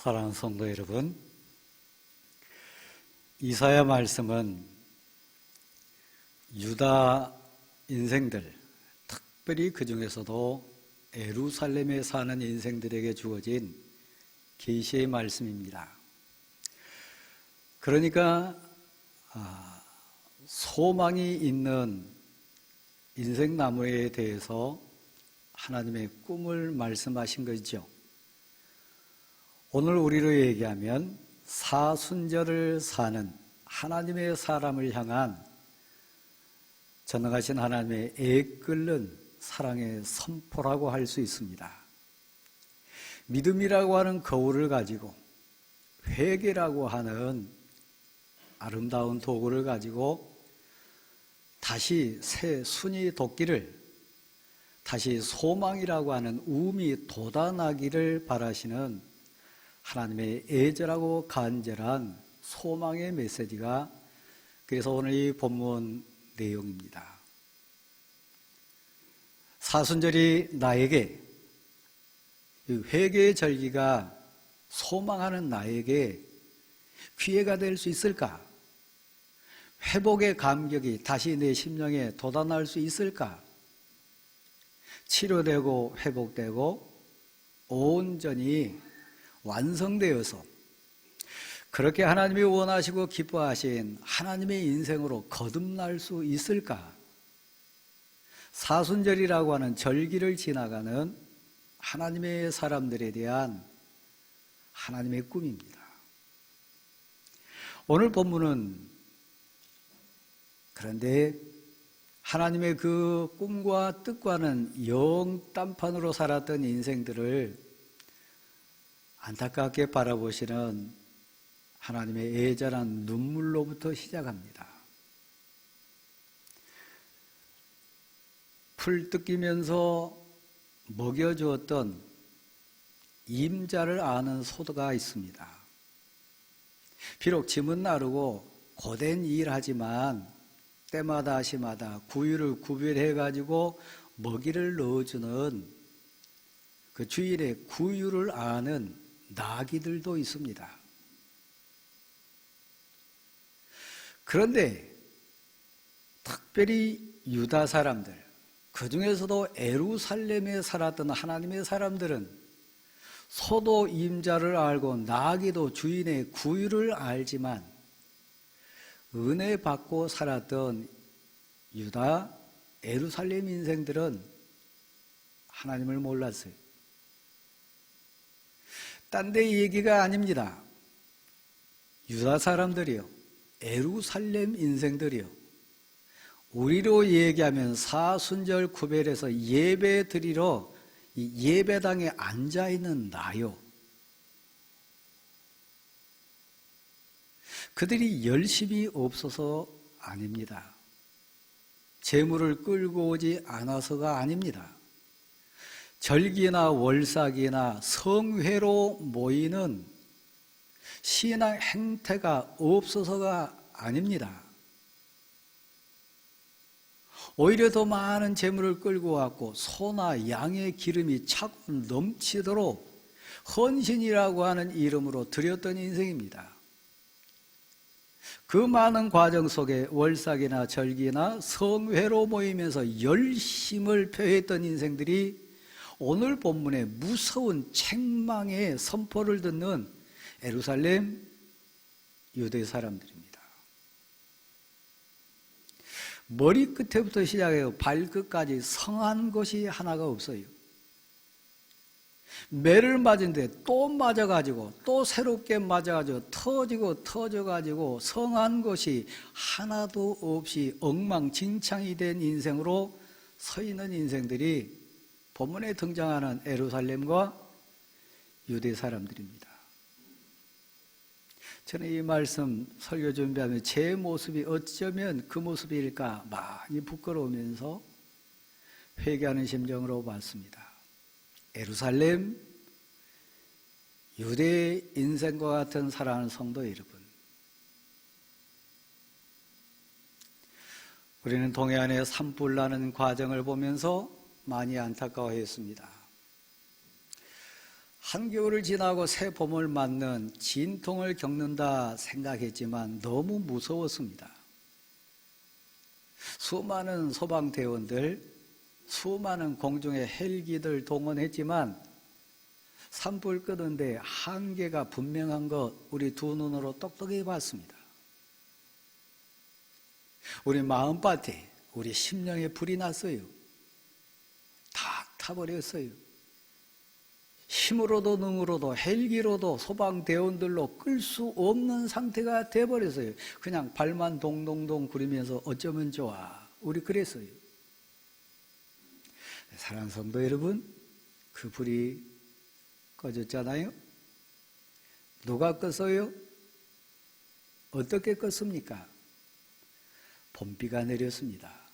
사랑하는 성도 여러분, 이사야 말씀은 유다 인생들, 특별히 그 중에서도 예루살렘에 사는 인생들에게 주어진 계시의 말씀입니다. 그러니까 소망이 있는 인생나무에 대해서 하나님의 꿈을 말씀하신 것이죠. 오늘 우리로 얘기하면 사순절을 사는 하나님의 사람을 향한 전능하신 하나님의 애끓는 사랑의 선포라고 할 수 있습니다. 믿음이라고 하는 거울을 가지고, 회개라고 하는 아름다운 도구를 가지고 다시 새 순이 돋기를, 다시 소망이라고 하는 우음이 돋아나기를 바라시는 하나님의 애절하고 간절한 소망의 메시지가 그래서 오늘 이 본문 내용입니다. 사순절이 나에게, 회개의 절기가 소망하는 나에게 기회가 될 수 있을까? 회복의 감격이 다시 내 심령에 돋아날 수 있을까? 치료되고 회복되고 온전히 완성되어서 그렇게 하나님이 원하시고 기뻐하신 하나님의 인생으로 거듭날 수 있을까? 사순절이라고 하는 절기를 지나가는 하나님의 사람들에 대한 하나님의 꿈입니다. 오늘 본문은 그런데 하나님의 그 꿈과 뜻과는 영딴판으로 살았던 인생들을 안타깝게 바라보시는 하나님의 애절한 눈물로부터 시작합니다. 풀 뜯기면서 먹여주었던 임자를 아는 소가 있습니다. 비록 짐은 나르고 고된 일하지만 때마다 시마다 구유를 구별해가지고 먹이를 넣어주는 그 주일의 구유를 아는 나귀들도 있습니다. 그런데 특별히 유다 사람들, 그 중에서도 예루살렘에 살았던 하나님의 사람들은 소도 임자를 알고 나귀도 주인의 구유를 알지만 은혜 받고 살았던 유다, 예루살렘 인생들은 하나님을 몰랐어요. 딴 데 얘기가 아닙니다. 유다 사람들이요, 예루살렘 인생들이요, 우리로 얘기하면 사순절 구별해서 예배 드리러 이 예배당에 앉아있는 나요, 그들이 열심이 없어서 아닙니다. 재물을 끌고 오지 않아서가 아닙니다. 절기나 월삭이나 성회로 모이는 신앙 행태가 없어서가 아닙니다. 오히려 더 많은 재물을 끌고 왔고 소나 양의 기름이 차고 넘치도록 헌신이라고 하는 이름으로 드렸던 인생입니다. 그 많은 과정 속에 월삭이나 절기나 성회로 모이면서 열심을 표했던 인생들이 오늘 본문의 무서운 책망의 선포를 듣는 예루살렘 유대 사람들입니다. 머리끝에부터 시작해서 발끝까지 성한 것이 하나가 없어요. 매를 맞은데 또 맞아가지고 또 새롭게 맞아가지고 터져가지고 성한 것이 하나도 없이 엉망진창이 된 인생으로 서 있는 인생들이 본문에 등장하는 예루살렘과 유대 사람들입니다. 저는 이 말씀 설교 준비하면 제 모습이 어쩌면 그 모습일까 많이 부끄러우면서 회개하는 심정으로 봤습니다. 예루살렘, 유대 인생과 같은 사랑하는 성도 여러분, 우리는 동해안에 산불 나는 과정을 보면서 많이 안타까워했습니다. 한겨울을 지나고 새 봄을 맞는 진통을 겪는다 생각했지만 너무 무서웠습니다. 수많은 소방대원들, 수많은 공중의 헬기들 동원했지만 산불 끄는데 한계가 분명한 것 우리 두 눈으로 똑똑히 봤습니다. 우리 마음밭에, 우리 심령에 불이 났어요. 다 타버렸어요. 힘으로도 능으로도 헬기로도 소방대원들로 끌 수 없는 상태가 돼버렸어요. 그냥 발만 동동동 구르면서 어쩌면 좋아. 우리 그랬어요. 사랑하는 성도 여러분, 그 불이 꺼졌잖아요. 누가 껐어요? 어떻게 껐습니까? 봄비가 내렸습니다.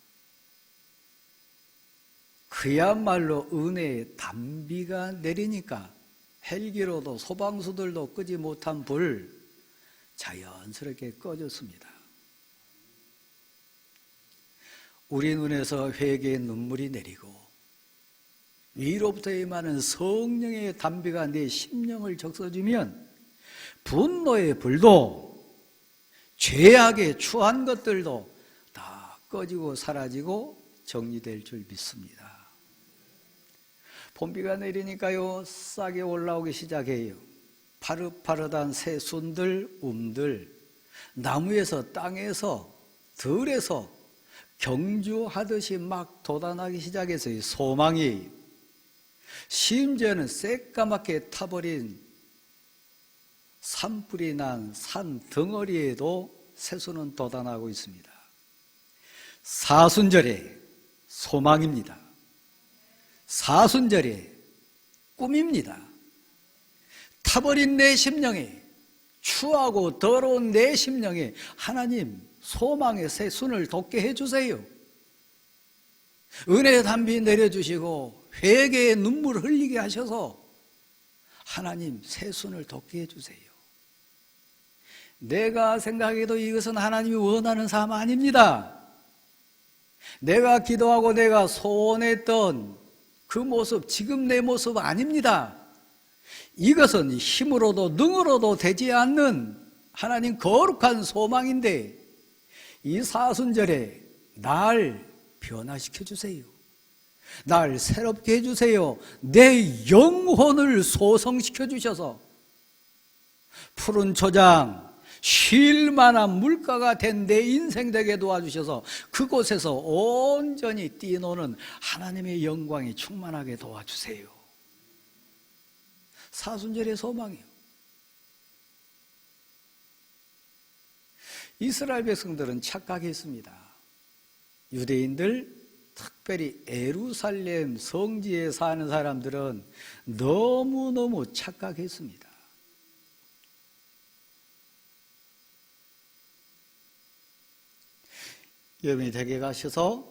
그야말로 은혜의 단비가 내리니까 헬기로도 소방수들도 끄지 못한 불 자연스럽게 꺼졌습니다. 우리 눈에서 회개의 눈물이 내리고 위로부터 임하는 성령의 단비가 내 심령을 적셔주면 분노의 불도 죄악에 추한 것들도 다 꺼지고 사라지고 정리될 줄 믿습니다. 봄비가 내리니까요, 싹이 올라오기 시작해요. 파릇파릇한 새순들, 나무에서, 땅에서, 들에서 경주하듯이 막 돋아나기 시작했어요. 소망이. 심지어는 새까맣게 타버린 산불이 난 산 덩어리에도 새순은 돋아나고 있습니다. 사순절의 소망입니다. 사순절의 꿈입니다. 타버린 내 심령에, 추하고 더러운 내 심령에 하나님 소망의 새순을 돋게 해주세요. 은혜의 단비 내려주시고 회개의 눈물 흘리게 하셔서 하나님 새순을 돋게 해주세요. 내가 생각해도 이것은 하나님이 원하는 삶 아닙니다. 내가 기도하고 내가 소원했던 그 모습, 지금 내 모습 아닙니다. 이것은 힘으로도 능으로도 되지 않는 하나님 거룩한 소망인데 이 사순절에 날 변화시켜 주세요. 날 새롭게 해주세요. 내 영혼을 소성시켜 주셔서 푸른 초장, 쉴 만한 물가가 된 내 인생 되게 도와주셔서 그곳에서 온전히 뛰노는 하나님의 영광이 충만하게 도와주세요. 사순절의 소망이요. 이스라엘 백성들은 착각했습니다. 유대인들, 특별히 예루살렘 성지에 사는 사람들은 너무너무 착각했습니다. 여러분이 댁에 가셔서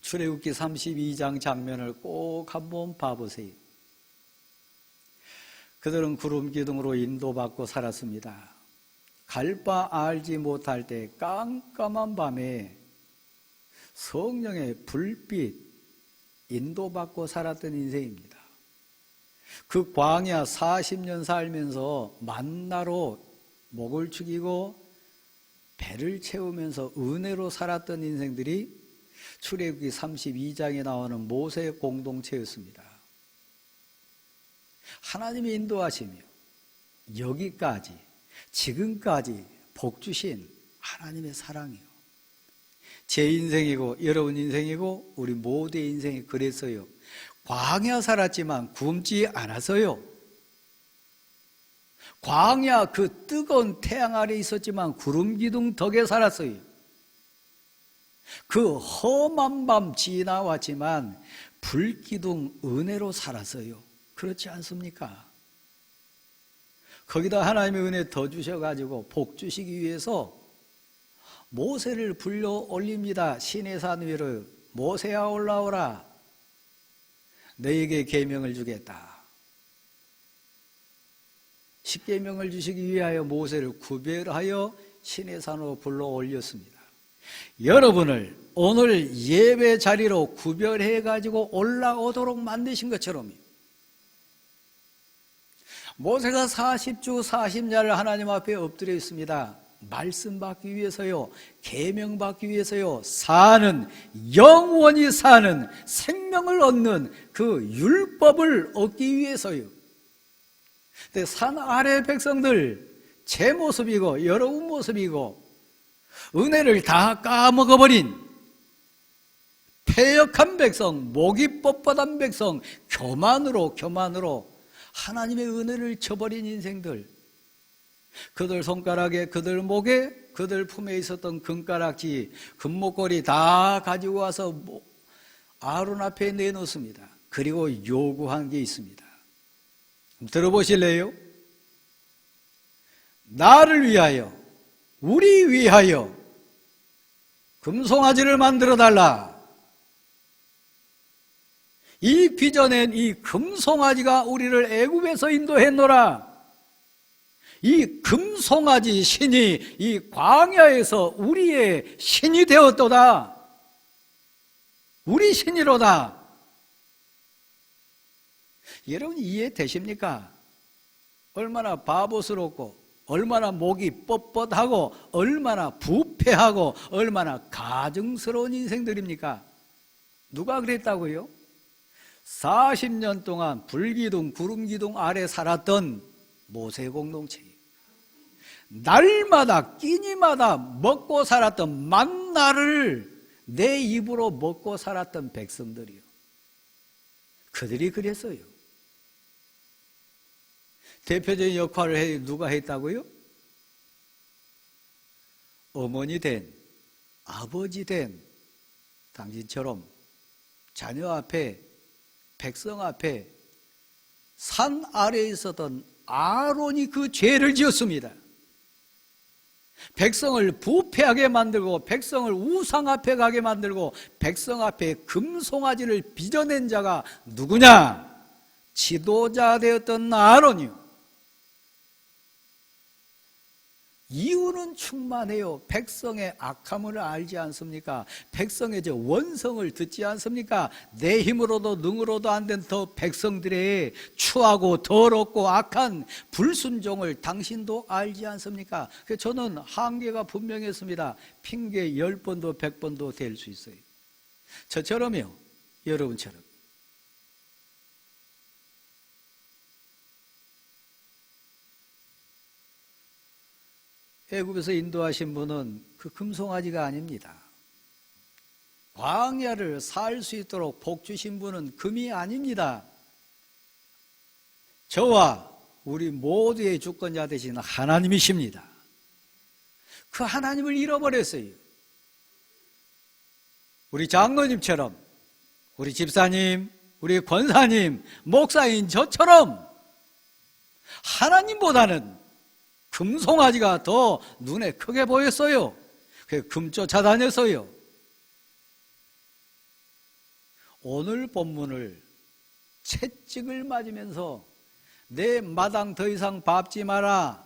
출애굽기 32장 장면을 꼭 한번 봐보세요. 그들은 구름 기둥으로 인도받고 살았습니다. 갈 바 알지 못할 때 깜깜한 밤에 성령의 불빛 인도받고 살았던 인생입니다. 그 광야 40년 살면서 만나로 목을 축이고 배를 채우면서 은혜로 살았던 인생들이 출애굽기 32장에 나오는 모세 공동체였습니다. 하나님이 인도하시며 여기까지 지금까지 복 주신 하나님의 사랑이요. 제 인생이고 여러분 인생이고 우리 모두의 인생이 그랬어요. 광야 살았지만 굶지 않았어요. 광야 그 뜨거운 태양 아래 있었지만 구름 기둥 덕에 살았어요. 그 험한 밤 지나왔지만 불 기둥 은혜로 살았어요. 그렇지 않습니까? 거기다 하나님의 은혜 더 주셔가지고 복 주시기 위해서 모세를 불러 올립니다. 시내산 위로 모세야 올라오라. 너에게 계명을 주겠다. 십계명을 주시기 위하여 모세를 구별하여 시내산으로 불러 올렸습니다. 여러분을 오늘 예배 자리로 구별해 가지고 올라오도록 만드신 것처럼 모세가 40주 40야를 하나님 앞에 엎드려 있습니다. 말씀 받기 위해서요, 계명 받기 위해서요, 사는, 영원히 사는 생명을 얻는 그 율법을 얻기 위해서요. 근데 산 아래 백성들 제 모습이고 여러분 모습이고 은혜를 다 까먹어버린 패역한 백성, 목이 뻣뻣한 백성, 교만으로 하나님의 은혜를 저버린 인생들, 그들 손가락에, 그들 목에, 그들 품에 있었던 금가락지, 금목걸이 다 가지고 와서 아론 앞에 내놓습니다. 그리고 요구한 게 있습니다. 들어보실래요? 나를 위하여, 우리 위하여 금송아지를 만들어 달라. 이 빚어낸 이 금송아지가 우리를 애굽에서 인도했노라. 이 금송아지 신이 이 광야에서 우리의 신이 되었도다. 우리 신이로다. 여러분 이해되십니까? 얼마나 바보스럽고 얼마나 목이 뻣뻣하고 얼마나 부패하고 얼마나 가증스러운 인생들입니까? 누가 그랬다고요? 40년 동안 불기둥 구름기둥 아래 살았던 모세 공동체, 날마다 끼니마다 먹고 살았던 만나를 내 입으로 먹고 살았던 백성들이요, 그들이 그랬어요. 대표적인 역할을 누가 했다고요? 어머니 된, 아버지 된 당신처럼 자녀 앞에, 백성 앞에 산 아래에 있었던 아론이 그 죄를 지었습니다. 백성을 부패하게 만들고 백성을 우상 앞에 가게 만들고 백성 앞에 금송아지를 빚어낸 자가 누구냐? 지도자 되었던 아론이요. 이유는 충만해요. 백성의 악함을 알지 않습니까? 백성의 저 원성을 듣지 않습니까? 내 힘으로도 능으로도 안 된 더 백성들의 추하고 더럽고 악한 불순종을 당신도 알지 않습니까? 그래서 저는 한계가 분명했습니다. 핑계 10번도 100번도 될 수 있어요. 저처럼요, 여러분처럼. 애굽에서 인도하신 분은 그 금송아지가 아닙니다. 광야를 살 수 있도록 복 주신 분은 금이 아닙니다. 저와 우리 모두의 주권자 되신 하나님이십니다. 그 하나님을 잃어버렸어요. 우리 장로님처럼, 우리 집사님, 우리 권사님, 목사인 저처럼 하나님보다는 금송아지가 더 눈에 크게 보였어요. 그래서 금 쫓아다녔어요. 오늘 본문을 채찍을 맞으면서 내 마당 더 이상 밟지 마라.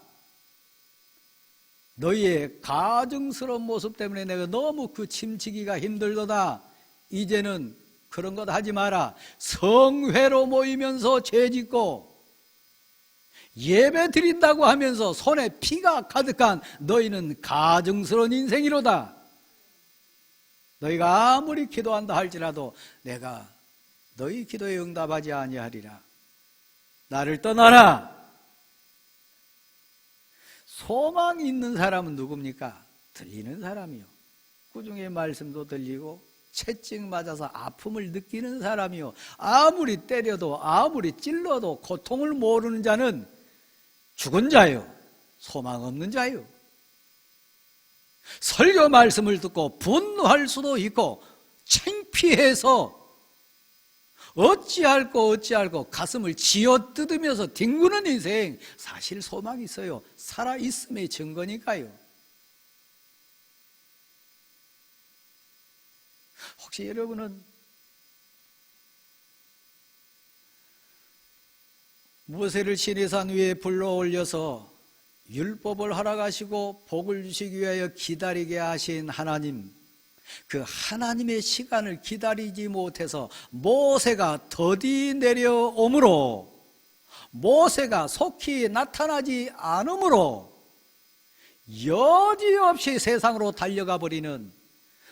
너희의 가증스러운 모습 때문에 내가 너무 그 침치기가 힘들도다. 이제는 그런 것 하지 마라. 성회로 모이면서 죄짓고 예배 드린다고 하면서 손에 피가 가득한 너희는 가증스러운 인생이로다. 너희가 아무리 기도한다 할지라도 내가 너희 기도에 응답하지 아니하리라. 나를 떠나라. 소망이 있는 사람은 누굽니까? 들리는 사람이요. 구중의 말씀도 들리고 채찍 맞아서 아픔을 느끼는 사람이요. 아무리 때려도 아무리 찔러도 고통을 모르는 자는 죽은 자요, 소망 없는 자요. 설교 말씀을 듣고 분노할 수도 있고 창피해서 어찌할꼬 가슴을 쥐어뜯으면서 뒹구는 인생, 사실 소망이 있어요. 살아있음의 증거니까요. 혹시 여러분은 모세를 시내산 위에 불러올려서 율법을 허락하시고 복을 주시기 위하여 기다리게 하신 하나님, 그 하나님의 시간을 기다리지 못해서 모세가 더디 내려오므로 모세가 속히 나타나지 않으므로 여지없이 세상으로 달려가 버리는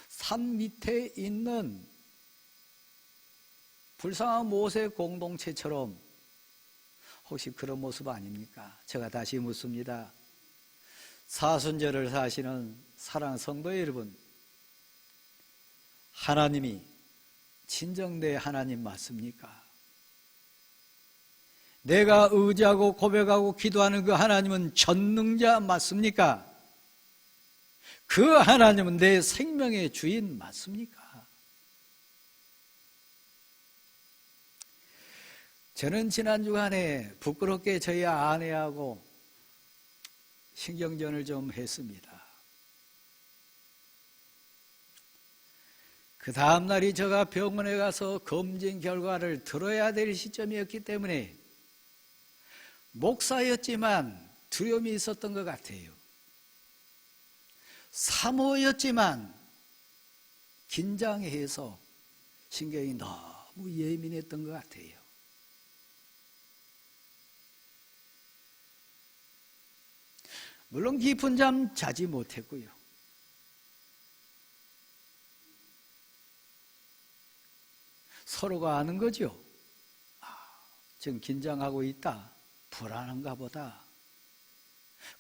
산 밑에 있는 불쌍한 모세 공동체처럼 혹시 그런 모습 아닙니까? 제가 다시 묻습니다. 사순절을 사시는 사랑하는 성도 여러분, 하나님이 진정 내 하나님 맞습니까? 내가 의지하고 고백하고 기도하는 그 하나님은 전능자 맞습니까? 그 하나님은 내 생명의 주인 맞습니까? 저는 지난 주간에 부끄럽게 저희 아내하고 신경전을 좀 했습니다. 그 다음 날이 제가 병원에 가서 검진 결과를 들어야 될 시점이었기 때문에 목사였지만 두려움이 있었던 것 같아요. 사모였지만 긴장해서 신경이 너무 예민했던 것 같아요. 물론 깊은 잠 자지 못했고요. 서로가 아는 거죠. 지금 긴장하고 있다. 불안한가 보다.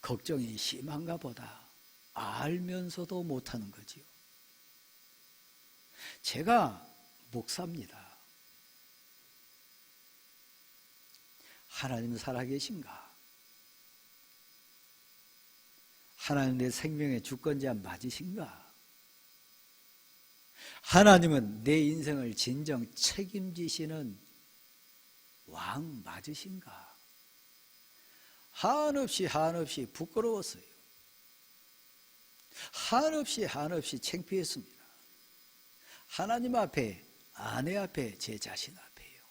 걱정이 심한가 보다. 알면서도 못하는 거지요. 제가 목사입니다. 하나님 살아계신가? 하나님 내 생명의 주권자 맞으신가? 하나님은 내 인생을 진정 책임지시는 왕 맞으신가? 한없이 부끄러웠어요. 한없이 창피했습니다. 하나님 앞에, 아내 앞에, 제 자신 앞에요.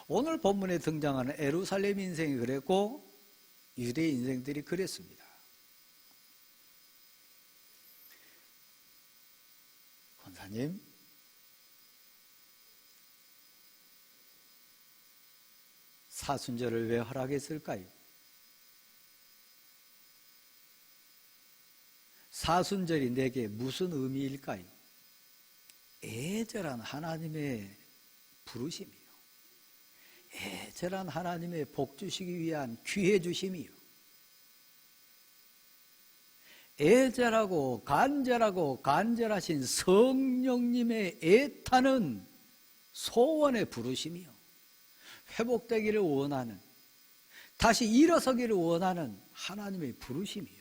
오늘 본문에 등장하는 예루살렘 인생이 그랬고 유대 인생들이 그랬습니다. 권사님, 사순절을 왜 허락했을까요? 사순절이 내게 무슨 의미일까요? 애절한 하나님의 부르심이요. 애절한 하나님의 복 주시기 위한 귀해 주심이요. 애절하고 간절하신 성령님의 애타는 소원의 부르심이요. 회복되기를 원하는, 다시 일어서기를 원하는 하나님의 부르심이요.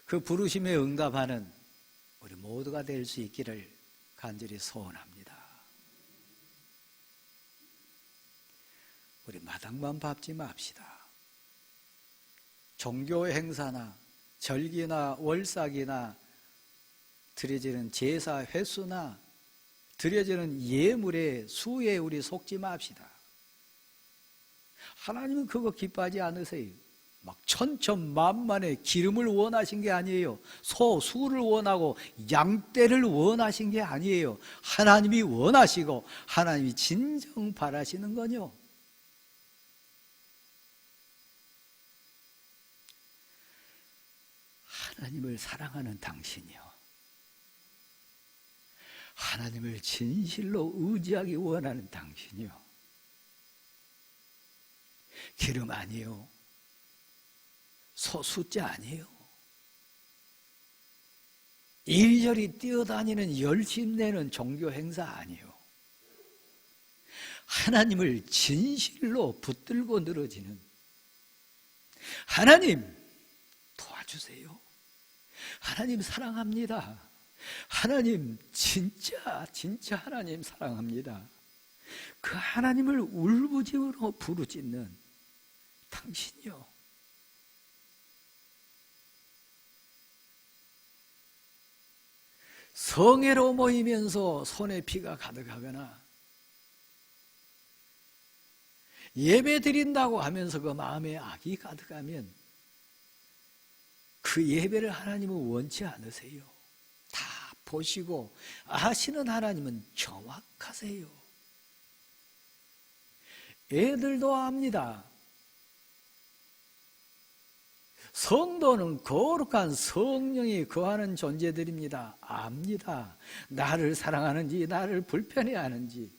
그 부르심에 응답하는 우리 모두가 될 수 있기를 간절히 소원합니다. 우리 마당만 밟지 맙시다. 종교 행사나 절기나 월삭이나 드려지는 제사 횟수나 드려지는 예물의 수에 우리 속지 맙시다. 하나님은 그거 기뻐하지 않으세요. 막 천천만만의 기름을 원하신 게 아니에요. 소수를 원하고 양떼를 원하신 게 아니에요. 하나님이 원하시고 하나님이 진정 바라시는 거요. 하나님을 사랑하는 당신이요. 하나님을 진실로 의지하기 원하는 당신이요. 기름 아니요. 소숫자 아니에요. 이리저리 뛰어다니는 열심내는 종교 행사 아니에요. 하나님을 진실로 붙들고 늘어지는 하나님 도와주세요. 하나님 사랑합니다. 하나님 진짜 하나님 사랑합니다. 그 하나님을 울부짖으로 부르짖는 당신이요. 성회로 모이면서 손에 피가 가득하거나 예배 드린다고 하면서 그 마음에 악이 가득하면 그 예배를 하나님은 원치 않으세요. 다 보시고 아시는 하나님은 정확하세요. 애들도 압니다. 성도는 거룩한 성령이 거하는 존재들입니다. 압니다. 나를 사랑하는지, 나를 불편해하는지,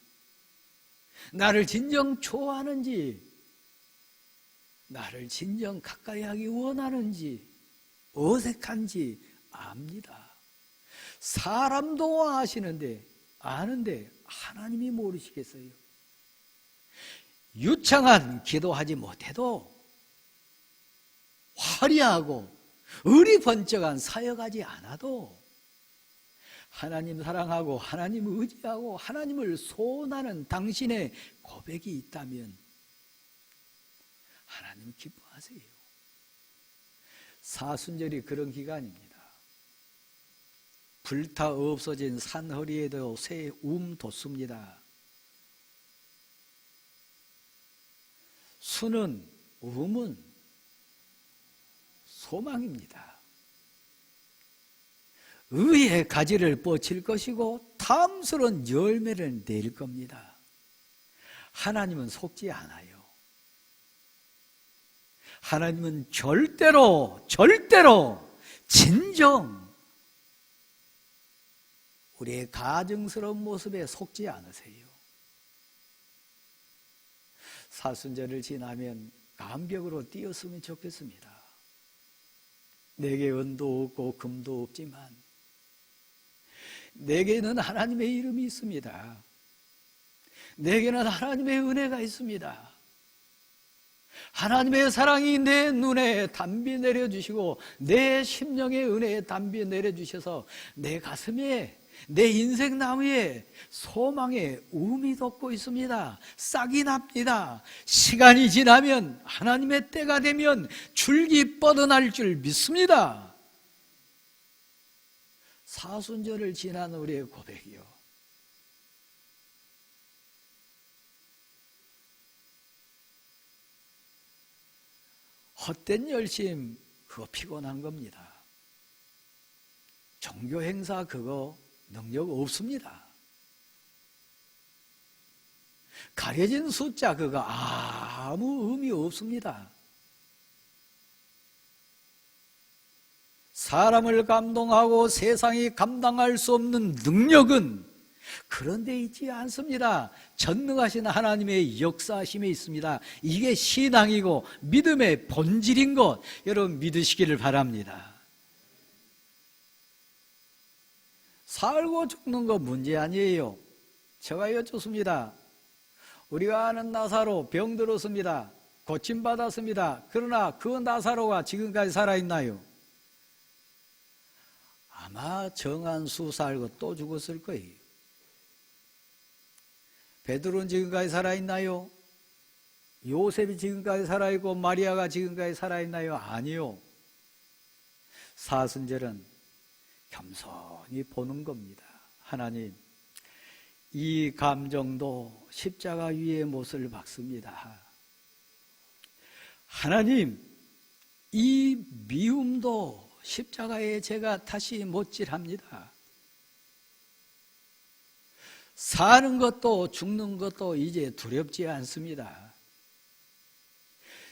나를 진정 좋아하는지, 나를 진정 가까이 하기 원하는지, 어색한지 압니다. 사람도 아는데 하나님이 모르시겠어요? 유창한 기도하지 못해도 화려하고 의리 번쩍한 사역하지 않아도 하나님 사랑하고 하나님 의지하고 하나님을 소원하는 당신의 고백이 있다면 하나님 기뻐하세요. 사순절이 그런 기간입니다. 불타 없어진 산허리에도 새 돋습니다. 수는, 음은 소망입니다. 의의 가지를 뻗칠 것이고 탐스러운 열매를 낼 겁니다. 하나님은 속지 않아요. 하나님은 절대로 진정 우리의 가증스러운 모습에 속지 않으세요. 사순절을 지나면 감격으로 뛰었으면 좋겠습니다. 내게 은도 없고 금도 없지만 내게는 하나님의 이름이 있습니다. 내게는 하나님의 은혜가 있습니다. 하나님의 사랑이 내 눈에 담비 내려주시고 내 심령에 은혜의 담비 내려주셔서 내 가슴에, 내 인생 나무에 소망의 움이 돋고 있습니다. 싹이 납니다. 시간이 지나면, 하나님의 때가 되면 줄기 뻗어날 줄 믿습니다. 사순절을 지난 우리의 고백이요, 헛된 열심, 그거 피곤한 겁니다. 종교 행사 그거 능력 없습니다. 가려진 숫자 그거 아무 의미 없습니다. 사람을 감동하고 세상이 감당할 수 없는 능력은 그런 데 있지 않습니다. 전능하신 하나님의 역사하심에 있습니다. 이게 신앙이고 믿음의 본질인 것 여러분 믿으시기를 바랍니다. 살고 죽는 거 문제 아니에요. 제가 여쭙습니다. 우리가 아는 나사로 병들었습니다. 고침받았습니다. 그러나 그 나사로가 지금까지 살아있나요? 아마 정한수 살고 또 죽었을 거예요. 베드로는 지금까지 살아있나요? 요셉이 지금까지 살아있고 마리아가 지금까지 살아있나요? 아니요. 사순절은 겸손히 보는 겁니다. 하나님, 이 감정도 십자가 위에 못을 박습니다. 하나님, 이 미움도 십자가에 제가 다시 못질합니다. 사는 것도 죽는 것도 이제 두렵지 않습니다.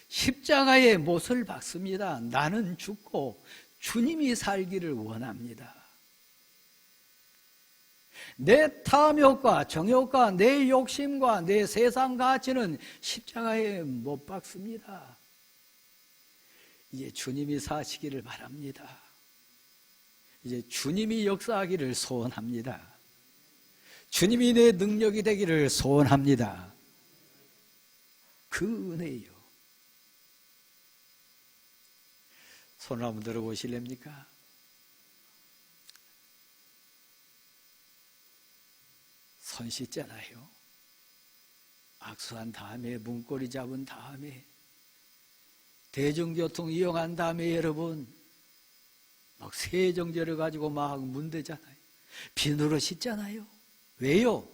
십자가에 못을 박습니다. 나는 죽고 주님이 살기를 원합니다. 내 탐욕과 정욕과 내 욕심과 내 세상 가치는 십자가에 못 박습니다. 이제 주님이 사시기를 바랍니다. 이제 주님이 역사하기를 소원합니다. 주님이 내 능력이 되기를 소원합니다. 그 은혜요. 손을 한번 들어보실랍니까? 손 씻잖아요. 악수한 다음에, 문고리 잡은 다음에, 대중교통 이용한 다음에 여러분 막 세정제를 가지고 막 문대잖아요. 비누로 씻잖아요. 왜요?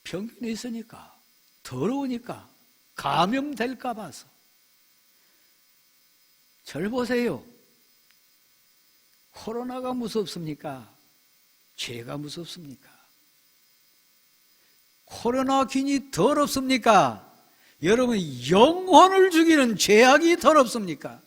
병균이 있으니까, 더러우니까, 감염될까 봐서. 절 보세요. 코로나가 무섭습니까? 죄가 무섭습니까? 코로나 균이 더럽습니까? 여러분, 영혼을 죽이는 죄악이 더럽습니까?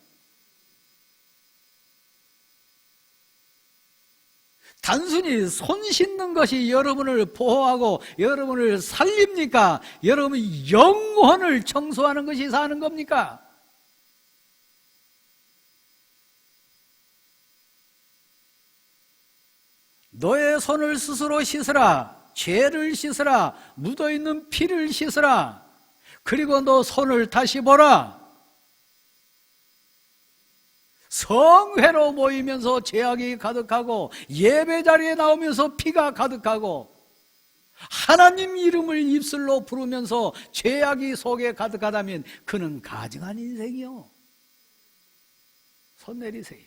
단순히 손 씻는 것이 여러분을 보호하고 여러분을 살립니까? 여러분 영혼을 청소하는 것이 사는 겁니까? 너의 손을 스스로 씻으라. 죄를 씻으라. 묻어있는 피를 씻으라. 그리고 너 손을 다시 보라. 성회로 모이면서 죄악이 가득하고 예배 자리에 나오면서 피가 가득하고 하나님 이름을 입술로 부르면서 죄악이 속에 가득하다면 그는 가증한 인생이요. 손 내리세요.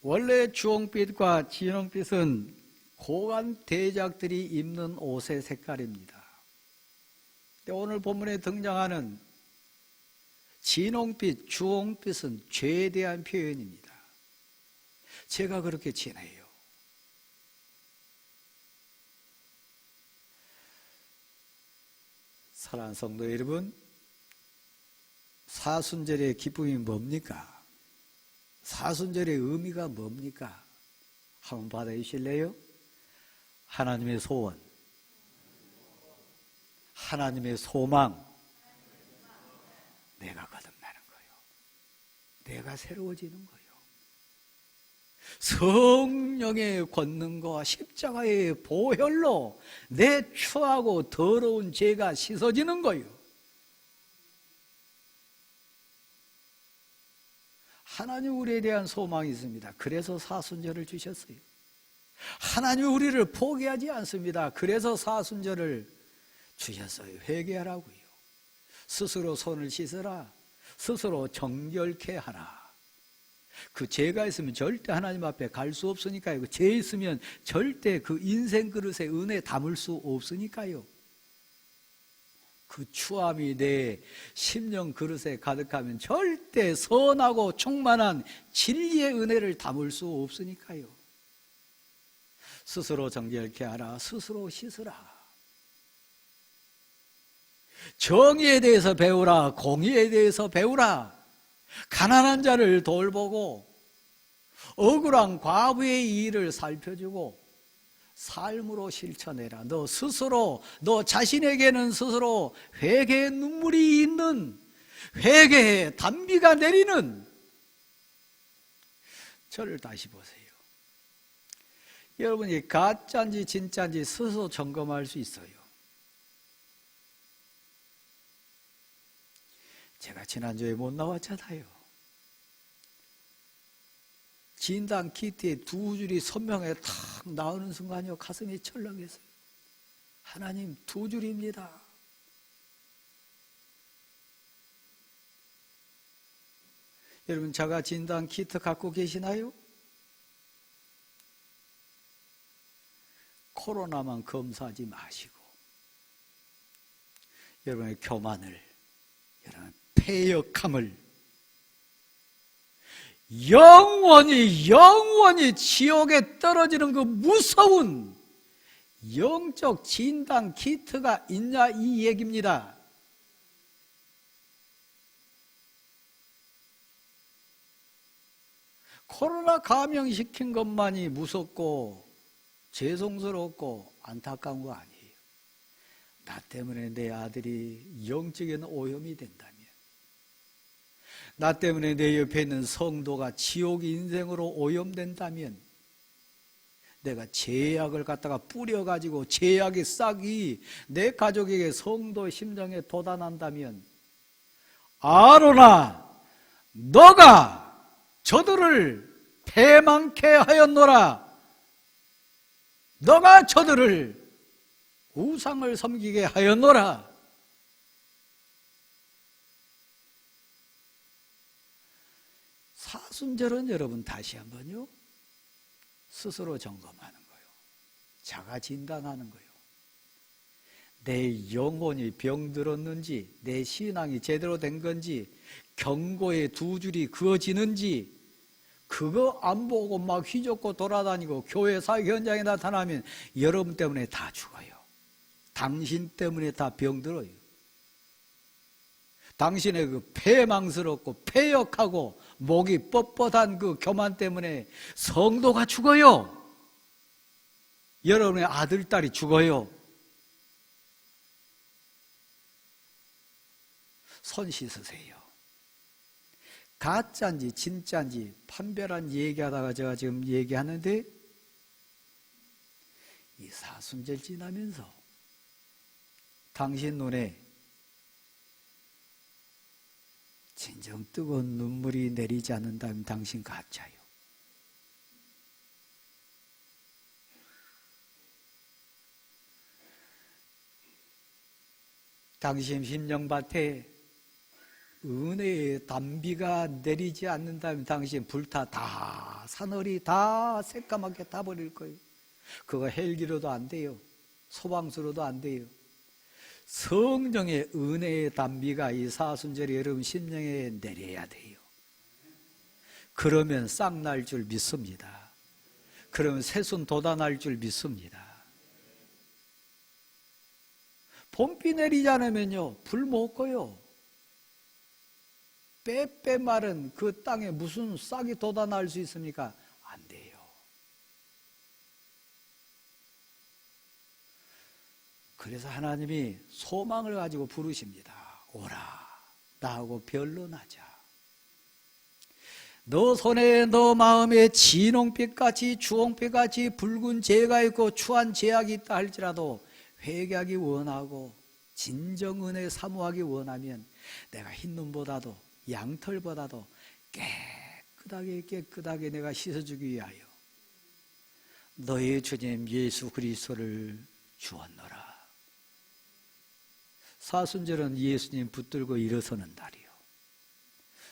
원래 주홍빛과 진홍빛은 고관 대작들이 입는 옷의 색깔입니다. 오늘 본문에 등장하는 진홍빛, 주홍빛은 죄에 대한 표현입니다. 제가 그렇게 지내요. 사랑하는 성도 여러분, 사순절의 기쁨이 뭡니까? 사순절의 의미가 뭡니까? 한번 받아주실래요? 하나님의 소원, 하나님의 소망, 내가 거듭나는 거예요. 내가 새로워지는 거예요. 성령의 권능과 십자가의 보혈로 내 추하고 더러운 죄가 씻어지는 거예요. 하나님 우리에 대한 소망이 있습니다. 그래서 사순절을 주셨어요. 하나님 우리를 포기하지 않습니다. 그래서 사순절을 주셨어요. 회개하라고요. 스스로 손을 씻으라. 스스로 정결케 하라. 그 죄가 있으면 절대 하나님 앞에 갈 수 없으니까요. 그 죄 있으면 절대 그 인생 그릇에 은혜 담을 수 없으니까요. 그 추함이 내 심령 그릇에 가득하면 절대 선하고 충만한 진리의 은혜를 담을 수 없으니까요. 스스로 정결케 하라. 스스로 씻으라. 정의에 대해서 배우라. 공의에 대해서 배우라. 가난한 자를 돌보고 억울한 과부의 일을 살펴주고 삶으로 실천해라. 너 스스로, 너 자신에게는 스스로 회개의 눈물이 있는, 회개의 단비가 내리는 저를 다시 보세요. 여러분이 가짜인지 진짜인지 스스로 점검할 수 있어요. 제가 지난주에 못 나왔잖아요. 진단 키트에 두 줄이 선명하게 탁 나오는 순간요, 가슴이 철렁했어요. 하나님, 두 줄입니다. 여러분, 자가 진단 키트 갖고 계시나요? 코로나만 검사하지 마시고 여러분의 교만을, 여러분 패역함을 영원히 지옥에 떨어지는 그 무서운 영적 진단 키트가 있냐 이 얘기입니다. 코로나 감염시킨 것만이 무섭고 죄송스럽고 안타까운 거 아니에요. 나 때문에 내 아들이 영적인 오염이 된다면, 나 때문에 내 옆에 있는 성도가 지옥 인생으로 오염된다면, 내가 죄악을 갖다가 뿌려가지고 죄악의 싹이 내 가족에게, 성도 심정에 돋아난다면, 아로나 너가 저들을 패망케 하였노라. 너가 저들을 우상을 섬기게 하였노라. 사순절은 여러분 다시 한번요, 스스로 점검하는 거예요. 자가 진단하는 거예요. 내 영혼이 병들었는지, 내 신앙이 제대로 된 건지, 경고의 두 줄이 그어지는지, 그거 안 보고 막 휘젓고 돌아다니고 교회 사역 현장에 나타나면 여러분 때문에 다 죽어요. 당신 때문에 다 병들어요. 당신의 그 패망스럽고 패역하고 목이 뻣뻣한 그 교만 때문에 성도가 죽어요. 여러분의 아들, 딸이 죽어요. 손 씻으세요. 가짜인지 진짜인지 판별한 얘기하다가 제가 지금 얘기하는데, 이 사순절 지나면서 당신 눈에 진정 뜨거운 눈물이 내리지 않는다면 당신 가짜요. 당신 심령밭에 은혜의 단비가 내리지 않는다면 당신 불타 다 사늘이 다 새까맣게 다 버릴 거예요. 그거 헬기로도 안 돼요. 소방수로도 안 돼요. 성령의 은혜의 단비가 이 사순절에 여러분 심령에 내려야 돼요. 그러면 싹 날 줄 믿습니다. 그러면 새순 돋아날 줄 믿습니다. 봄비 내리지 않으면요 불 못 꺼요. 빼빼 마른 그 땅에 무슨 싹이 돋아날 수 있습니까? 안 돼요. 그래서 하나님이 소망을 가지고 부르십니다. 오라, 나하고 변론하자. 너 손에 너 마음에 진홍빛같이 주홍빛같이 붉은 죄가 있고 추한 죄악이 있다 할지라도 회개하기 원하고 진정 은혜 사모하기 원하면 내가 흰눈보다도 양털보다도 깨끗하게 내가 씻어주기 위하여 너의 주님 예수 그리스도를 주었노라. 사순절은 예수님 붙들고 일어서는 날이요.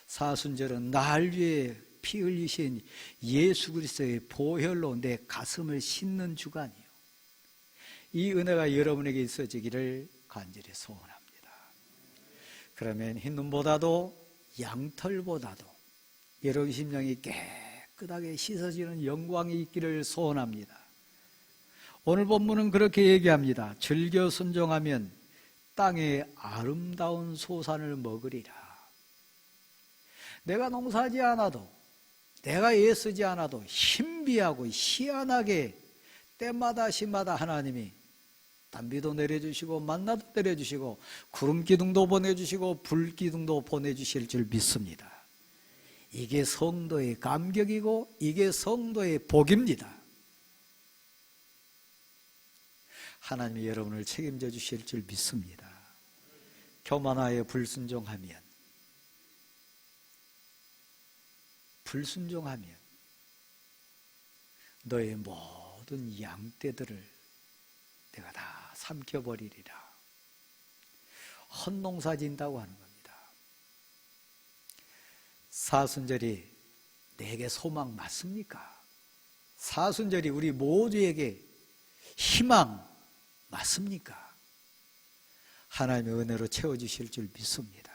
사순절은 날 위해 피 흘리신 예수 그리스도의 보혈로 내 가슴을 씻는 주간이요. 이 은혜가 여러분에게 있어지기를 간절히 소원합니다. 그러면 흰눈보다도 양털보다도 여러분 심령이 깨끗하게 씻어지는 영광이 있기를 소원합니다. 오늘 본문은 그렇게 얘기합니다. 즐겨 순종하면 땅의 아름다운 소산을 먹으리라. 내가 농사하지 않아도 내가 애쓰지 않아도 신비하고 희한하게 때마다 시마다 하나님이 단비도 내려주시고 만나도 내려주시고 구름기둥도 보내주시고 불기둥도 보내주실 줄 믿습니다. 이게 성도의 감격이고 이게 성도의 복입니다. 하나님이 여러분을 책임져 주실 줄 믿습니다. 교만하여 불순종하면 너의 모든 양떼들을 내가 다 삼켜버리리라. 헛농사 진다고 하는 겁니다. 사순절이 내게 소망 맞습니까? 사순절이 우리 모두에게 희망 맞습니까? 하나님의 은혜로 채워주실 줄 믿습니다.